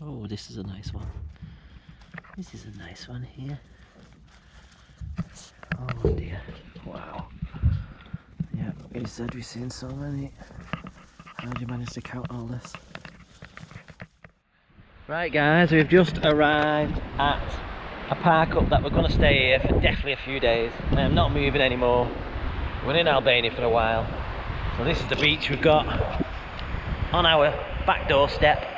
Oh, this is a nice one. This is a nice one here. Oh dear. Wow. Yeah, he said we've seen so many. How did you manage to count all this? Right guys, we've just arrived at a park up that we're going to stay here for definitely a few days. I am not moving anymore. We're in Albania for a while. So this is the beach we've got on our back doorstep.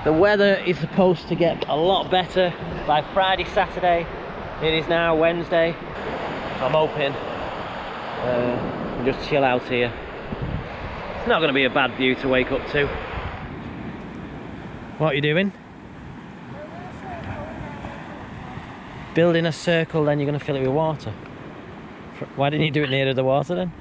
The weather is supposed to get a lot better by Friday, Saturday. It is now Wednesday. I'm hoping we'll just chill out here. It's not going to be a bad view to wake up to. What are you doing? Building a circle, then you're going to fill it with water. Why didn't you do it near the water then?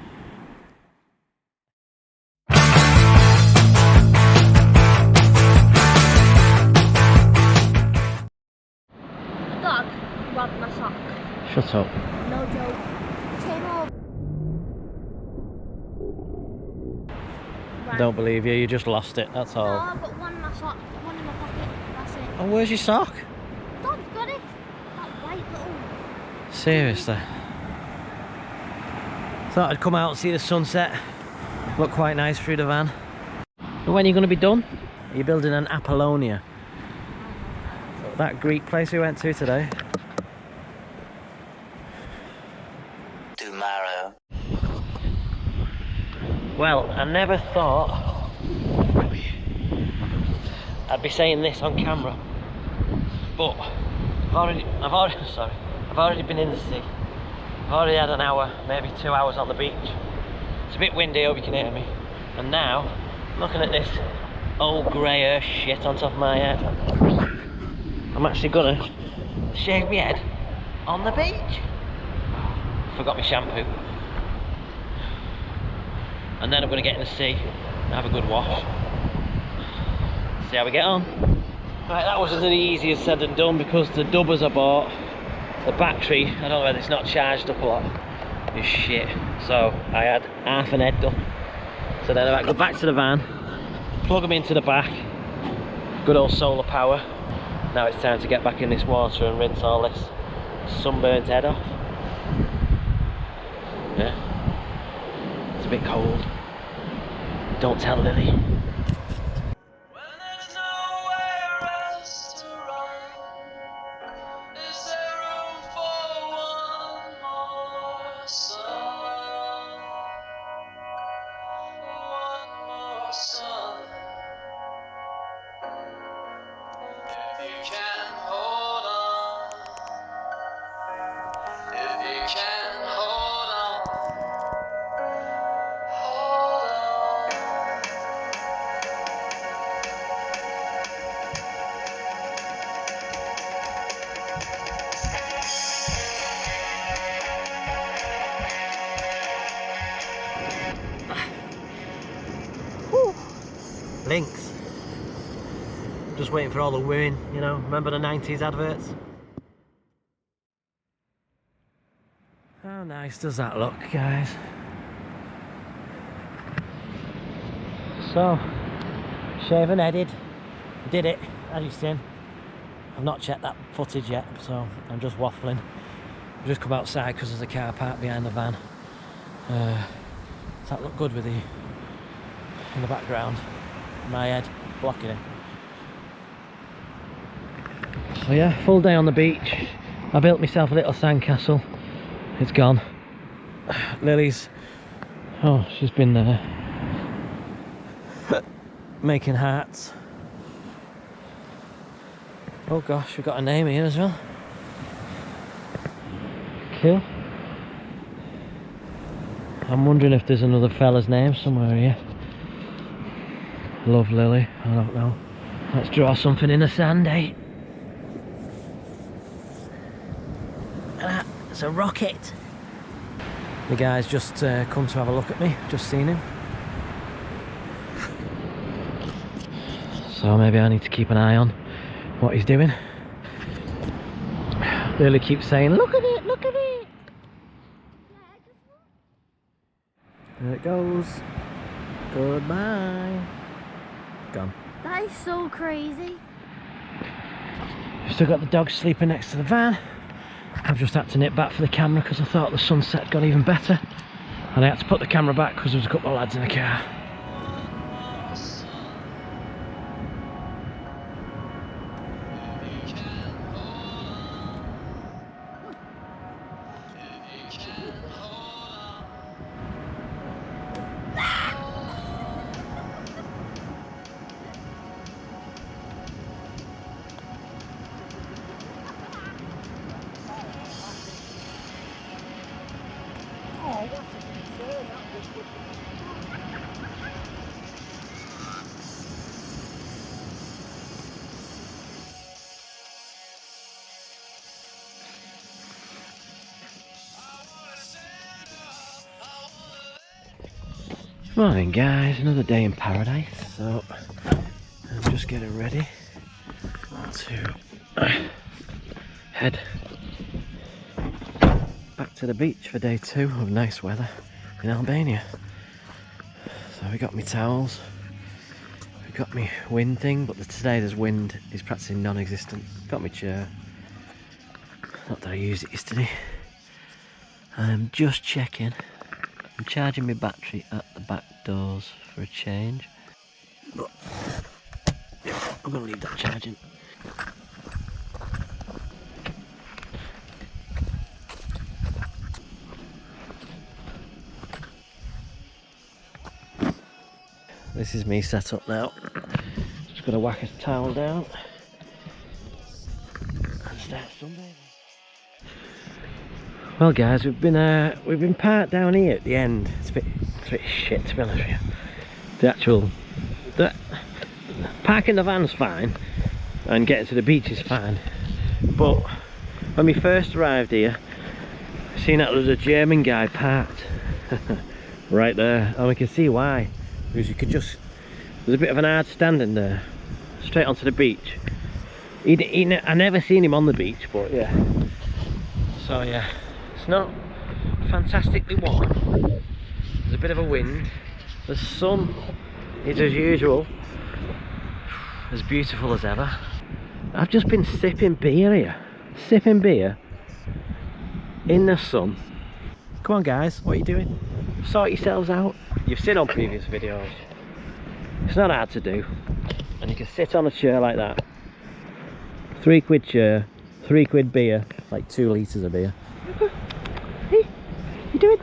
Dog robbed my sock. Shut up. No joke. Came over. I don't believe you, you just lost it, that's all. No, but one in my sock, one in my pocket, that's it. Oh, where's your sock? Dog got it. That white little... Seriously. Thought I'd come out and see the sunset. Look quite nice through the van. But when are you going to be done? Are you building an Apollonia? That Greek place we went to today. Tomorrow. Well, I never thought I'd be saying this on camera, but I've already been in the sea. I've already had an hour, maybe 2 hours on the beach. It's a bit windy, hope you can hear me. And now, looking at this old grey earth shit on top of my head, I'm actually gonna shave my head on the beach. Forgot my shampoo. And then I'm going to get in the sea and have a good wash. See how we get on. Right, that wasn't as easy as said and done because the dubbers I bought, the battery, I don't know whether it's not charged up a lot, is shit. So I had half an head done. So then I go back to the van, plug them into the back, good old solar power. Now it's time to get back in this water and rinse all this sunburnt head off. Yeah. It's a bit cold. Don't tell Lily. Links. Just waiting for all the women, you know, remember the 90s adverts? How nice does that look, guys? So, shave and headed. Did it, as you've seen. I've not checked that footage yet, so I'm just waffling. I've just come outside because there's a car parked behind the van. Does that look good with the in the background? My head blocking it. So yeah, full day on the beach. I built myself a little sandcastle. It's gone. Lily's, oh, she's been making hearts. Oh gosh, we've got a name here as well. Cool. I'm wondering if there's another fella's name somewhere here. Love Lily, I don't know. Let's draw something in the sand, eh? It's a rocket. The guy's just come to have a look at me, just seen him. So maybe I need to keep an eye on what he's doing. Lily keeps saying, look at it, look at it. There it goes. Goodbye. Gone. That is so crazy. Still got the dog sleeping next to the van. I've just had to nip back for the camera because I thought the sunset got even better. And I had to put the camera back because there was a couple of lads in the car. Morning guys, another day in paradise. So I'm just getting ready to head back to the beach for day 2 of nice weather in Albania. So we got me towels, we got me wind thing, but today there's wind is practically non-existent. Got me chair, not that I used it yesterday. I'm just checking. I'm charging my battery at the back doors for a change, but I'm going to leave that charging. This is me set up now. Just got to whack a towel down and start sunbathing. Well guys, we've been parked down here at the end. It's a bit shit to be honest with you. The parking the van's fine and getting to the beach is fine, but when we first arrived here, I seen that there was a German guy parked right there, and we can see why, because you could just, there's a bit of an hard standing there straight onto the beach. I never seen him on the beach, but yeah. So yeah, it's not fantastically warm. There's a bit of a wind. The sun is as usual, as beautiful as ever. I've just been sipping beer here. Sipping beer in the sun. Come on guys, what are you doing? Sort yourselves out. You've seen on previous videos. It's not hard to do. And you can sit on a chair like that. £3 chair, £3 beer, like 2 litres of beer. Hey, you doing?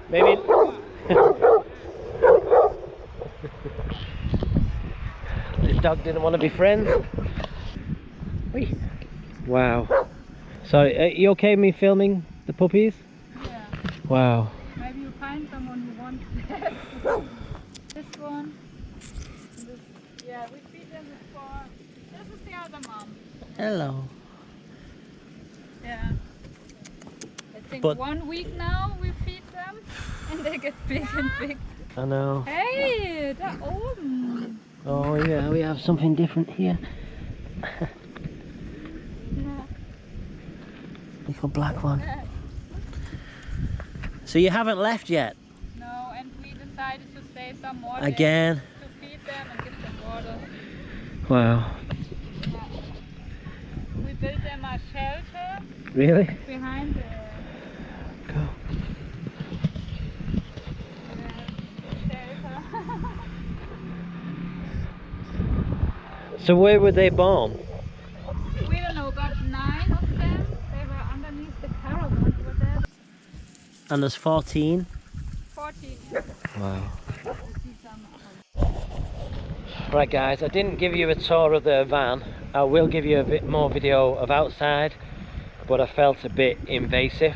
Maybe. This dog didn't want to be friends. Wait. Wow. So, are you okay with me filming the puppies? Yeah. Wow. Maybe you find someone who wants this one. This, yeah, we feed them before. This is the other mom. Hello. Yeah. I think But 1 week now we feed them and they get big and big. I know. Hey, da oben. Oh yeah, we have something different here. Yeah. Little black one. So you haven't left yet? No, and we decided to stay some more Again? days to feed them and give them water. Wow. Yeah. We built them a shelter Really? behind the Go. shelter. So where were they born? We don't know, got 9 of them. They were underneath the caravan over there. And there's 14? 14. Wow. You see some. Right guys, I didn't give you a tour of the van. I will give you a bit more video of outside, but I felt a bit invasive.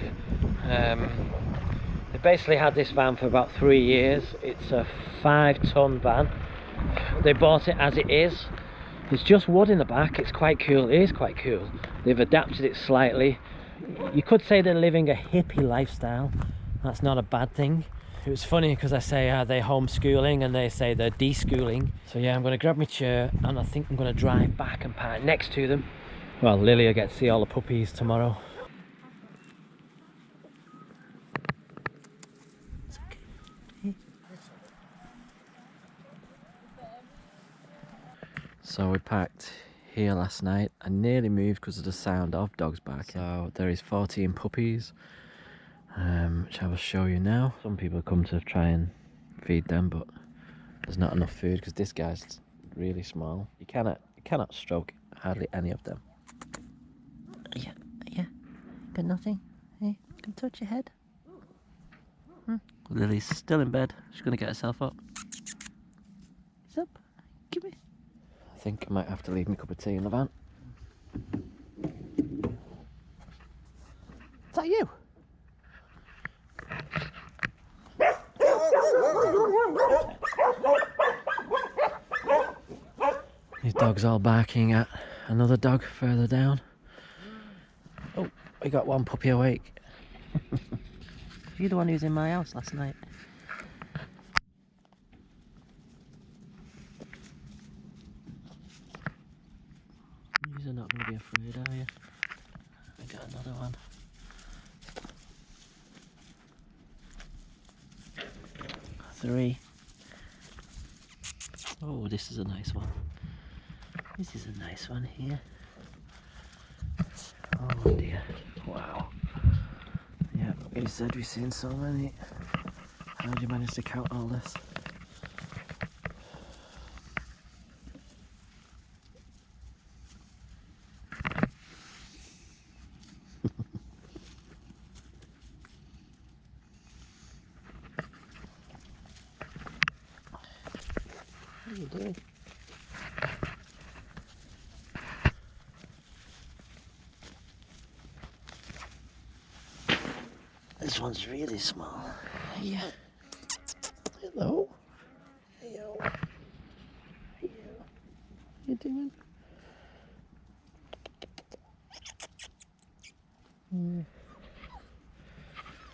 They basically had this van for about 3 years. It's a 5-ton van. They bought it as it is. It's just wood in the back. It's quite cool. It is quite cool. They've adapted it slightly. You could say they're living a hippie lifestyle. That's not a bad thing. It was funny because I say, are they homeschooling? And they say they're deschooling. So yeah, I'm going to grab my chair and I think I'm going to drive back and park next to them. Well, Lily will get to see all the puppies tomorrow. It's okay. So we parked here last night. I nearly moved because of the sound of dogs barking. So there is 14 puppies, which I will show you now. Some people come to try and feed them, but there's not enough food because this guy's really small. You cannot stroke hardly any of them. Yeah, got nothing. Hey, can touch your head. Lily's still in bed. She's gonna get herself up. She's up. Give me. I think I might have to leave my cup of tea in the van. Is that you? These dogs all barking at another dog further down. Oh, we got one puppy awake. You're the one who was in my house last night. You're not going to be afraid, are you? We got another one. Three. Oh, this is a nice one. This is a nice one here. Oh dear. Wow. Yeah, you said we've seen so many. How did you manage to count all this? What are you doing? This one's really small. Yeah. Hello. Hello. How you doing?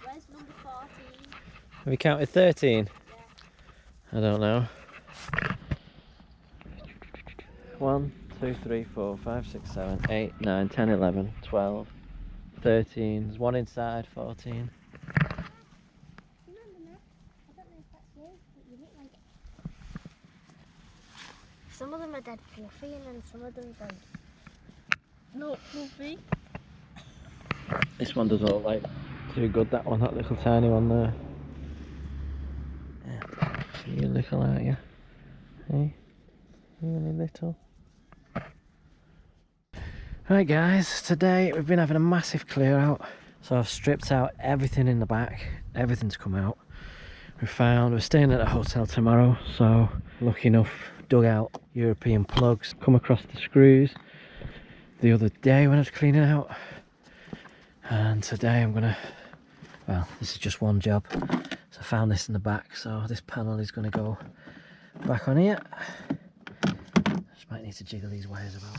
Where's number 14? Have we counted 13? Yeah. I don't know. 1, 2, 3, 4, 5, 6, 7, 8, 9, 10, 11, 12, 13. There's one inside, 14. Some of them are dead fluffy and then some of them don't. Not fluffy. This one doesn't look like too good, that one, that little tiny one there. Yeah. You little, aren't you? Hey? You only little? Right guys, today we've been having a massive clear out. So I've stripped out everything in the back, everything's come out. We're staying at a hotel tomorrow, so lucky enough, dug out European plugs, come across the screws the other day when I was cleaning out. And today I'm gonna, well, this is just one job. So I found this in the back, so this panel is gonna go back on here. Just might need to jiggle these wires about.